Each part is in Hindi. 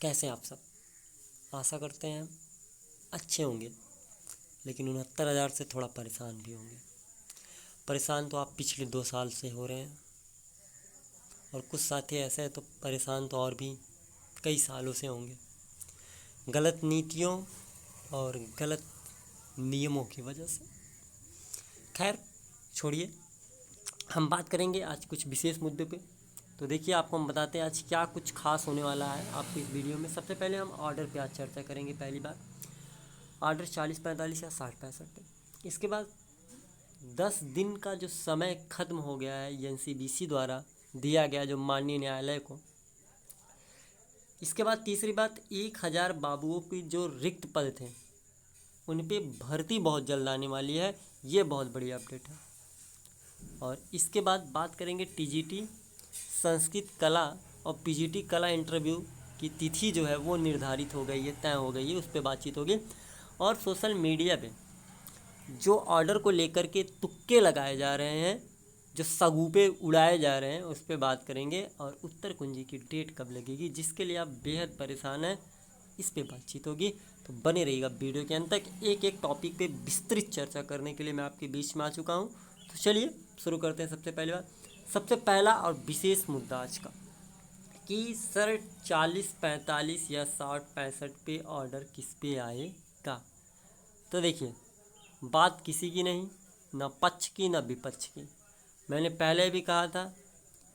कैसे हैं आप सब? आशा करते हैं अच्छे होंगे, लेकिन 69,000 से थोड़ा परेशान भी होंगे। परेशान तो आप पिछले 2 साल से हो रहे हैं, और कुछ साथी ऐसे हैं तो परेशान तो और भी कई सालों से होंगे, गलत नीतियों और गलत नियमों की वजह से। खैर छोड़िए, हम बात करेंगे आज कुछ विशेष मुद्दे पे। तो देखिए, आपको हम बताते हैं आज क्या कुछ खास होने वाला है आपको इस वीडियो में। सबसे पहले हम ऑर्डर पे आज चर्चा करेंगे। पहली बार ऑर्डर 40-45 या 60-65 पे। इसके बाद 10 दिन का जो समय ख़त्म हो गया है एनसीबीसी द्वारा दिया गया जो माननीय न्यायालय को। इसके बाद तीसरी बात, 1000 बाबुओं की जो रिक्त पद थे उन पे भर्ती बहुत जल्द आने वाली है। ये बहुत बड़ी अपडेट है। और इसके बाद बात करेंगे टीजीटी संस्कृत कला और पीजीटी कला इंटरव्यू की तिथि जो है वो निर्धारित हो गई है, तय हो गई है, उस पर बातचीत होगी। और सोशल मीडिया पे जो ऑर्डर को लेकर के तुक्के लगाए जा रहे हैं, जो सगुपे उड़ाए जा रहे हैं, उस पर बात करेंगे। और उत्तर कुंजी की डेट कब लगेगी, जिसके लिए आप बेहद परेशान हैं, इस पे बातचीत होगी। तो बने रहिएगा वीडियो के अंत तक। एक एक टॉपिक पे विस्तृत चर्चा करने के लिए मैं आपके बीच में आ चुका हूँ। तो चलिए शुरू करते हैं। सबसे पहला और विशेष मुद्दा आज का कि सर 40-45 या 60-65 पे ऑर्डर किस पे आएगा। तो देखिए, बात किसी की नहीं, ना पक्ष की ना विपक्ष की। मैंने पहले भी कहा था,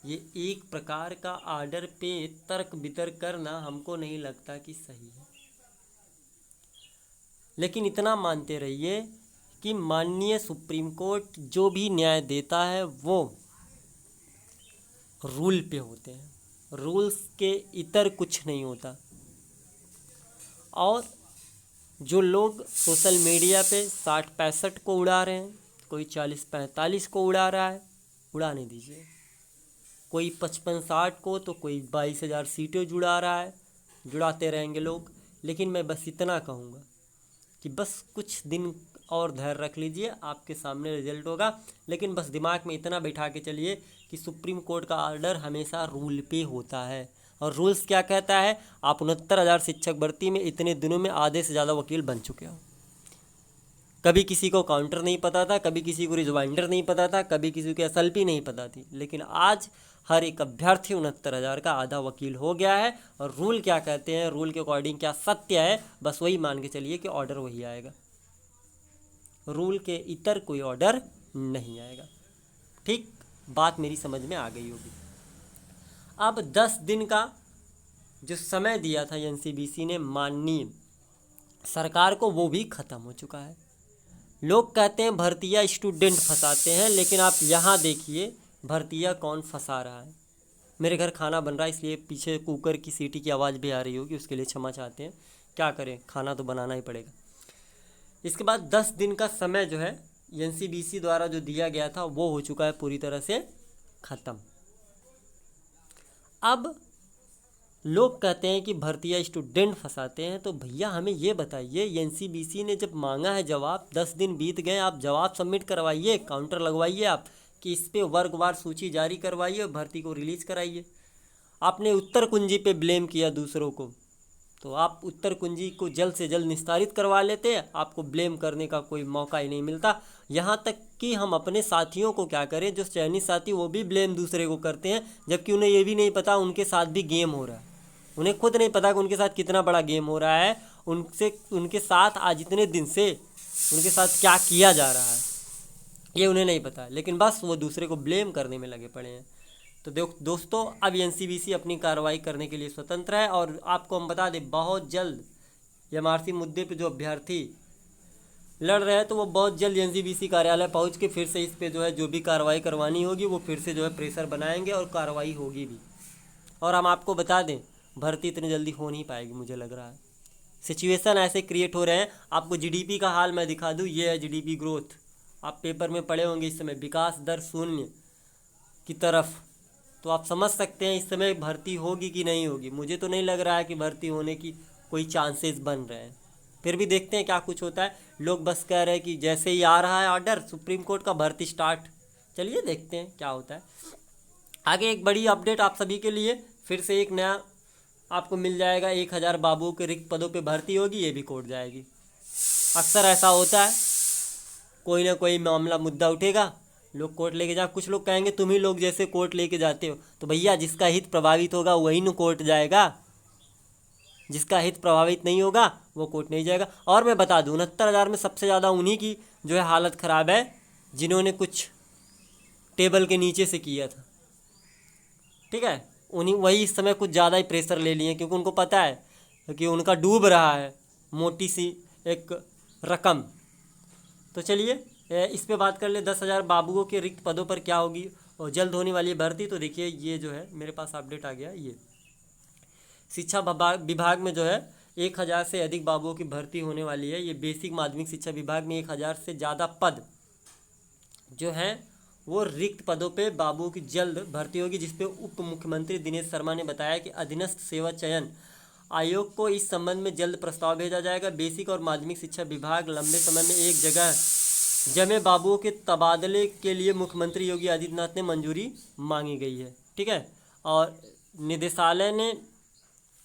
ये एक प्रकार का ऑर्डर पे तर्क वितर्क करना हमको नहीं लगता कि सही है। लेकिन इतना मानते रहिए कि माननीय सुप्रीम कोर्ट जो भी न्याय देता है वो रूल पे होते हैं, रूल्स के इतर कुछ नहीं होता। और जो लोग सोशल मीडिया पे 60-65 को उड़ा रहे हैं, कोई 40-45 को उड़ा रहा है, उड़ाने दीजिए। कोई 55-60 को, तो कोई 22,000 सीटें जुड़ा रहा है, जुड़ाते रहेंगे लोग। लेकिन मैं बस इतना कहूँगा कि बस कुछ दिन और धैर्य रख लीजिए, आपके सामने रिजल्ट होगा। लेकिन बस दिमाग में इतना बैठा के चलिए कि सुप्रीम कोर्ट का ऑर्डर हमेशा रूल पे होता है। और रूल्स क्या कहता है, आप 69,000 शिक्षक भर्ती में इतने दिनों में आधे से ज़्यादा वकील बन चुके हो। कभी किसी को काउंटर नहीं पता था, कभी किसी को रिजवाइंडर नहीं पता था, कभी किसी को एसएलपी नहीं पता थी। लेकिन आज हर एक अभ्यर्थी 69,000 का आधा वकील हो गया है। और रूल क्या कहते हैं, रूल के अकॉर्डिंग क्या सत्य है, बस वही मान के चलिए कि ऑर्डर वही आएगा। रूल के इतर कोई ऑर्डर नहीं आएगा। ठीक, बात मेरी समझ में आ गई होगी। अब 10 दिन का जो समय दिया था एनसीबीसी ने माननीय सरकार को, वो भी ख़त्म हो चुका है। लोग कहते हैं भर्तिया स्टूडेंट फंसाते हैं, लेकिन आप यहाँ देखिए भर्तिया कौन फंसा रहा है। मेरे घर खाना बन रहा है, इसलिए पीछे कुकर की सीटी की आवाज़ भी आ रही होगी, उसके लिए क्षमा चाहते हैं। क्या करें, खाना तो बनाना ही पड़ेगा। इसके बाद 10 दिन का समय जो है एनसीबीसी द्वारा जो दिया गया था वो हो चुका है पूरी तरह से ख़त्म। अब लोग कहते हैं कि भर्तिया स्टूडेंट फंसाते हैं, तो भैया हमें ये बताइए, एनसीबीसी ने जब मांगा है जवाब, 10 दिन बीत गए, आप जवाब सबमिट करवाइए, काउंटर लगवाइए आप कि इस पे वर्गवार सूची जारी करवाइए और भर्ती को रिलीज़ कराइए। आपने उत्तर कुंजी पे ब्लेम किया दूसरों को, तो आप उत्तर कुंजी को जल्द से जल्द निस्तारित करवा लेते हैं। आपको ब्लेम करने का कोई मौका ही नहीं मिलता। यहाँ तक कि हम अपने साथियों को क्या करें, जो चयनित साथी वो भी ब्लेम दूसरे को करते हैं, जबकि उन्हें ये भी नहीं पता उनके साथ भी गेम हो रहा है। उन्हें खुद नहीं पता कि उनके साथ कितना बड़ा गेम हो रहा है, उनके साथ आज इतने दिन से उनके साथ क्या किया जा रहा है, ये उन्हें नहीं पता। लेकिन बस वो दूसरे को ब्लेम करने में लगे पड़े हैं। तो दोस्तों, अब एनसीबीसी अपनी कार्रवाई करने के लिए स्वतंत्र है। और आपको हम बता दें, बहुत जल्द एमआरसी मुद्दे पे जो अभ्यर्थी लड़ रहे हैं, तो वो बहुत जल्द एनसीबीसी कार्यालय पहुंच के फिर से इस पे जो है जो भी कार्रवाई करवानी होगी वो फिर से जो है प्रेशर बनाएंगे और कार्रवाई होगी भी। और हम आपको बता दें, भर्ती इतनी जल्दी हो नहीं पाएगी, मुझे लग रहा है। सिचुएशन ऐसे क्रिएट हो रहे हैं। आपको जीडीपी का हाल मैं दिखा दूँ, ये है जीडीपी ग्रोथ। आप पेपर में पढ़े होंगे इस समय विकास दर 0 की तरफ। तो आप समझ सकते हैं इस समय भर्ती होगी कि नहीं होगी। मुझे तो नहीं लग रहा है कि भर्ती होने की कोई चांसेस बन रहे हैं। फिर भी देखते हैं क्या कुछ होता है। लोग बस कह रहे हैं कि जैसे ही आ रहा है ऑर्डर सुप्रीम कोर्ट का, भर्ती स्टार्ट। चलिए देखते हैं क्या होता है। आगे एक बड़ी अपडेट आप सभी के लिए, फिर से एक नया आपको मिल जाएगा, 1,000 बाबुओं के रिक्त पदों पे भर्ती होगी, ये भी कोर्ट जाएगी। अक्सर ऐसा होता है, कोई ना कोई मामला मुद्दा उठेगा, लोग कोर्ट लेके जा, कुछ लोग कहेंगे तुम ही लोग जैसे कोर्ट लेके जाते हो, तो भैया जिसका हित प्रभावित होगा वही न कोर्ट जाएगा, जिसका हित प्रभावित नहीं होगा वो कोर्ट नहीं जाएगा। और मैं बता दूं, 69,000 में सबसे ज़्यादा उन्हीं की जो है हालत ख़राब है जिन्होंने कुछ टेबल के नीचे से किया था, ठीक है, उन्हीं वही इस समय कुछ ज़्यादा ही प्रेशर ले लिए, क्योंकि उनको पता है कि उनका डूब रहा है मोटी सी एक रकम। तो चलिए इस पे बात कर ले, 10,000 बाबुओं के रिक्त पदों पर क्या होगी और जल्द होने वाली भर्ती। तो देखिए ये जो है मेरे पास अपडेट आ गया, ये शिक्षा विभाग में जो है 1,000 से अधिक बाबुओं की भर्ती होने वाली है। ये बेसिक माध्यमिक शिक्षा विभाग में 1,000 से ज़्यादा पद जो हैं वो रिक्त पदों पे बाबुओं की जल्द भर्ती होगी, जिसपे उप मुख्यमंत्री दिनेश शर्मा ने बताया कि अधीनस्थ सेवा चयन आयोग को इस संबंध में जल्द प्रस्ताव भेजा जाएगा। बेसिक और माध्यमिक शिक्षा विभाग लंबे समय में एक जगह जमे बाबुओं के तबादले के लिए मुख्यमंत्री योगी आदित्यनाथ ने मंजूरी मांगी गई है, ठीक है। और निदेशालय ने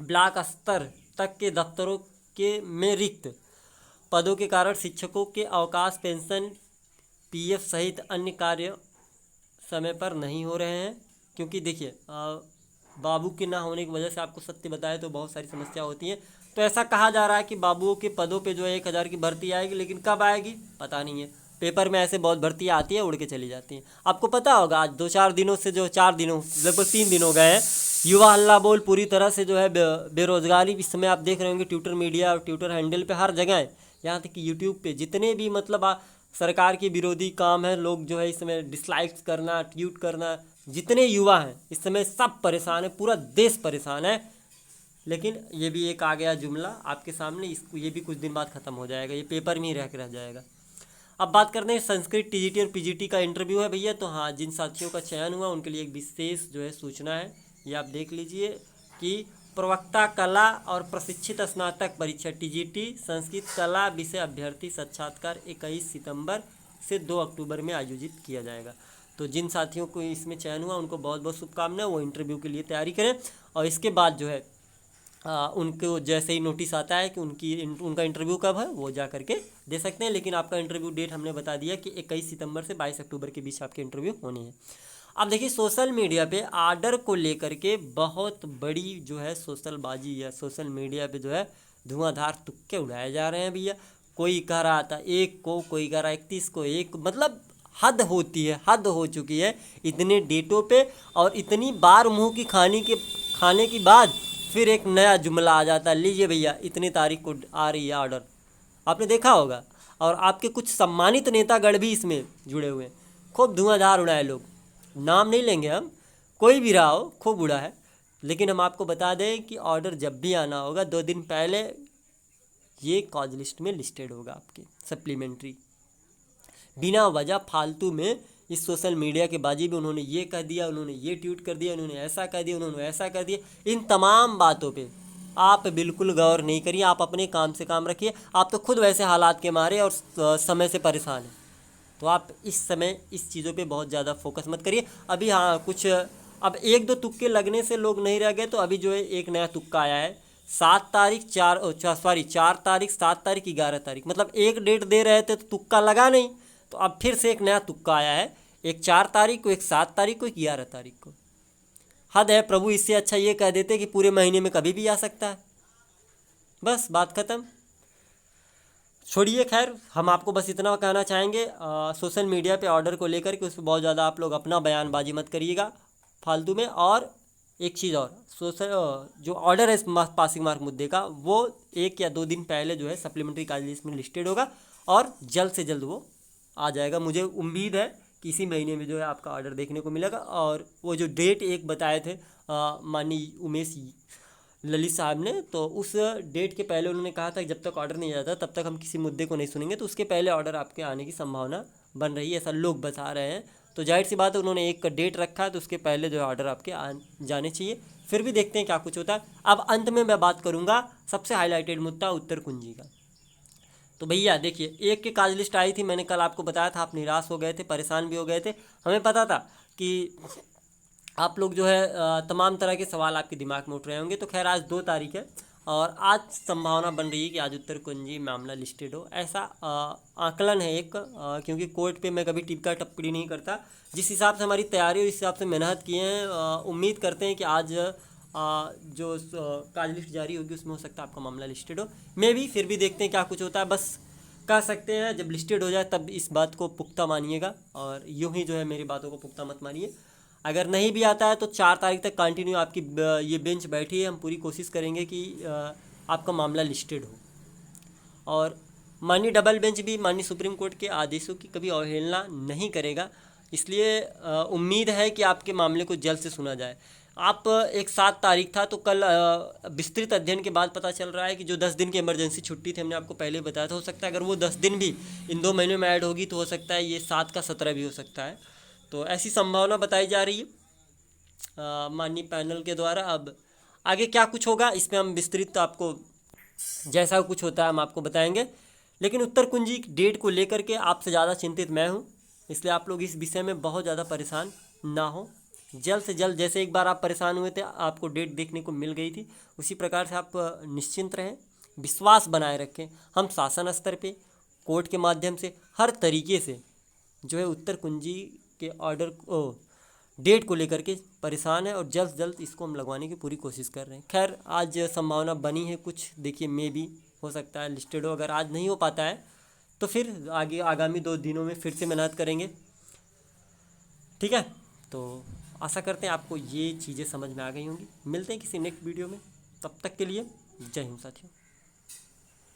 ब्लॉक स्तर तक के दफ्तरों के में रिक्त पदों के कारण शिक्षकों के अवकाश, पेंशन, पीएफ सहित अन्य कार्य समय पर नहीं हो रहे हैं। क्योंकि देखिए बाबू के ना होने की वजह से, आपको सत्य बताए तो बहुत सारी समस्या होती हैं। तो ऐसा कहा जा रहा है कि बाबुओं के पदों पे जो है 1,000 की भर्ती आएगी, लेकिन कब आएगी पता नहीं है। पेपर में ऐसे बहुत भर्तियाँ आती है, उड़ के चली जाती हैं। आपको पता होगा आज 2-4 दिनों से, जो 4 दिनों लगभग 3 दिन हो गए हैं, युवा हल्ला बोल पूरी तरह से जो है बेरोजगारी इस समय आप देख रहे होंगे ट्विटर मीडिया और ट्विटर हैंडल पे हर जगह है, यहाँ तक कि यूट्यूब पे जितने भी मतलब सरकार के विरोधी काम है, लोग जो है इस समय डिसलाइक्स करना, ट्वीट करना, जितने युवा हैं इस समय सब परेशान है, पूरा देश परेशान है। लेकिन ये भी एक आ गया जुमला आपके सामने, इसको ये भी कुछ दिन बाद ख़त्म हो जाएगा, ये पेपर में ही रह जाएगा। अब बात करते हैं संस्कृत टीजीटी और पीजीटी का इंटरव्यू है भैया। तो हाँ, जिन साथियों का चयन हुआ उनके लिए एक विशेष जो है सूचना है, ये आप देख लीजिए कि प्रवक्ता कला और प्रशिक्षित स्नातक परीक्षा टीजीटी संस्कृत कला विषय अभ्यर्थी साक्षात्कार 21 सितंबर से 2 अक्टूबर में आयोजित किया जाएगा। तो जिन साथियों को इसमें चयन हुआ उनको बहुत बहुत शुभकामनाएं, वो इंटरव्यू के लिए तैयारी करें। और इसके बाद जो है उनको जैसे ही नोटिस आता है कि उनका इंटरव्यू कब है, वो जा करके दे सकते हैं। लेकिन आपका इंटरव्यू डेट हमने बता दिया कि 21 सितंबर से 22 अक्टूबर के बीच आपके इंटरव्यू होने हैं। अब देखिए सोशल मीडिया पे ऑर्डर को लेकर के बहुत बड़ी जो है सोशलबाजी या सोशल मीडिया पे जो है धुआंधार तुक्के उड़ाए जा रहे हैं भैया। कोई कह रहा था 1 को, कोई कह रहा 31 को, एक मतलब हद होती है, हद हो चुकी है इतने डेटों पे। और इतनी बार मुंह की खाने की बाद फिर एक नया जुमला आ जाता है, लीजिए भैया इतनी तारीख को आ रही है ऑर्डर, आपने देखा होगा। और आपके कुछ सम्मानित नेतागण भी इसमें जुड़े हुए हैं, खूब धुआंधार उड़ाए लोग, नाम नहीं लेंगे हम, कोई भी रहा हो खूब उड़ा है। लेकिन हम आपको बता दें कि ऑर्डर जब भी आना होगा 2 दिन पहले ये कॉज लिस्ट में लिस्टेड होगा आपके सप्लीमेंट्री। बिना वजह फालतू में इस सोशल मीडिया के बाजी में उन्होंने ये कह दिया, उन्होंने ये ट्वीट कर दिया, उन्होंने ऐसा कह दिया, उन्होंने ऐसा कर दिया, इन तमाम बातों पे आप बिल्कुल गौर नहीं करिए। आप अपने काम से काम रखिए। आप तो खुद वैसे हालात के मारे और समय से परेशान हैं, तो आप इस समय इस चीज़ों पे बहुत ज़्यादा फोकस मत करिए। अभी हाँ कुछ अब 1-2 तुक्के लगने से लोग नहीं रह गए, तो अभी जो है एक नया तुक्का आया है 4 तारीख 7 तारीख 11 तारीख, मतलब एक डेट दे रहे थे तो तुक्का लगा नहीं, तो अब फिर से एक नया तुक्का आया है, एक 4 तारीख को, एक 7 तारीख को, एक 11 तारीख को। हद है प्रभु, इससे अच्छा ये कह देते कि पूरे महीने में कभी भी आ सकता है, बस बात ख़त्म। छोड़िए, खैर हम आपको बस इतना कहना चाहेंगे सोशल मीडिया पे ऑर्डर को लेकर के उस पर बहुत ज़्यादा आप लोग अपना बयानबाजी मत करिएगा फालतू में। और एक चीज़ और, सोशल जो ऑर्डर है इस पासिंग मार्क मुद्दे का, वो 1 या 2 दिन पहले जो है सप्लीमेंट्री कॉलेज लिस्ट में लिस्टेड होगा और जल्द से जल्द वो आ जाएगा। मुझे उम्मीद है कि इसी महीने में जो है आपका ऑर्डर देखने को मिलेगा। और वो जो डेट एक बताए थे माननीय उमेश ललित साहब ने, तो उस डेट के पहले उन्होंने कहा था कि जब तक ऑर्डर नहीं आता तब तक हम किसी मुद्दे को नहीं सुनेंगे, तो उसके पहले ऑर्डर आपके आने की संभावना बन रही है, ऐसा लोग बता रहे हैं। तो जाहिर सी बात है उन्होंने एक डेट रखा है, तो उसके पहले जो है ऑर्डर आपके जाने चाहिए। फिर भी देखते हैं क्या कुछ होता है। अब अंत में मैं बात करूँगा सबसे हाईलाइटेड मुद्दा उत्तर कुंजी का। तो भैया देखिए, एक की काज लिस्ट आई थी, मैंने कल आपको बताया था, आप निराश हो गए थे, परेशान भी हो गए थे। हमें पता था कि आप लोग जो है तमाम तरह के सवाल आपके दिमाग में उठ रहे होंगे। तो खैर आज 2 तारीख है और आज संभावना बन रही है कि आज उत्तर कुंजी मामला लिस्टेड हो, ऐसा आकलन है एक, क्योंकि कोर्ट पे मैं कभी टिप्पणी टिप्पणी नहीं करता। जिस हिसाब से हमारी तैयारी और इस हिसाब से मेहनत किए हैं, उम्मीद करते हैं कि आज जो काज लिस्ट जारी होगी उसमें हो सकता है आपका मामला लिस्टेड हो। मे भी फिर भी देखते हैं क्या कुछ होता है। बस कह सकते हैं जब लिस्टेड हो जाए तब इस बात को पुख्ता मानिएगा, और यूं ही जो है मेरी बातों को पुख्ता मत मानिए। अगर नहीं भी आता है तो 4 तारीख तक कंटिन्यू आपकी ये बेंच बैठी है, हम पूरी कोशिश करेंगे कि आपका मामला लिस्टेड हो। और माननीय डबल बेंच भी माननीय सुप्रीम कोर्ट के आदेशों की कभी अवहेलना नहीं करेगा, इसलिए उम्मीद है कि आपके मामले को जल्द से सुना जाए। आप एक 7 तारीख था तो कल विस्तृत अध्ययन के बाद पता चल रहा है कि जो 10 दिन की इमरजेंसी छुट्टी थी, हमने आपको पहले बताया था, हो सकता है अगर वो 10 दिन भी इन 2 महीनों में ऐड होगी तो हो सकता है ये 7 का 17 भी हो सकता है। तो ऐसी संभावना बताई जा रही है माननीय पैनल के द्वारा। अब आगे क्या कुछ होगा इसमें हम विस्तृत आपको जैसा कुछ होता है हम आपको बताएंगे। लेकिन उत्तर कुंजी की डेट को लेकर के आपसे ज़्यादा चिंतित मैं हूँ, इसलिए आप लोग इस विषय में बहुत ज़्यादा परेशान ना हो। जल्द से जल्द, जैसे एक बार आप परेशान हुए थे आपको डेट देखने को मिल गई थी, उसी प्रकार से आप निश्चिंत रहें, विश्वास बनाए रखें। हम शासन स्तर पे कोर्ट के माध्यम से हर तरीके से जो है उत्तर कुंजी के ऑर्डर को डेट को लेकर के परेशान है, और जल्द से जल्द इसको हम लगवाने की पूरी कोशिश कर रहे हैं। खैर आज संभावना बनी है कुछ, देखिए मे भी हो सकता है लिस्टेड हो। अगर आज नहीं हो पाता है तो फिर आगे आगामी 2 दिनों में फिर से मेहनत करेंगे, ठीक है। तो आशा करते हैं आपको ये चीज़ें समझ में आ गई होंगी। मिलते हैं किसी नेक्स्ट वीडियो में, तब तक के लिए जय हिंद साथियों।